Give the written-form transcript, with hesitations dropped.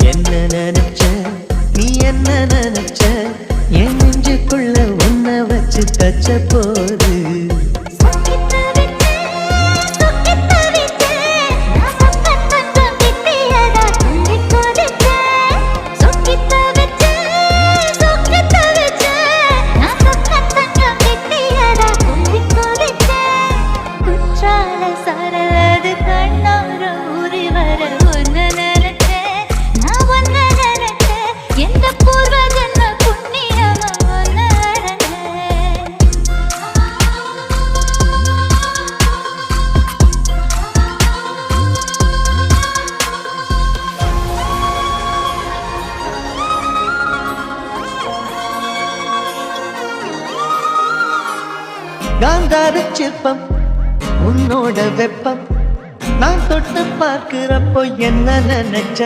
என்ன நினைச்ச நீ என்ன நினைச்ச என் நெஞ்சுக்குள்ள உன்னை வச்சு தச்ச போது காந்தார சிற்பம் உன்னோட வெப்பம் நான் தொட்டு பார்க்கிறப்போ என்ன நினைச்ச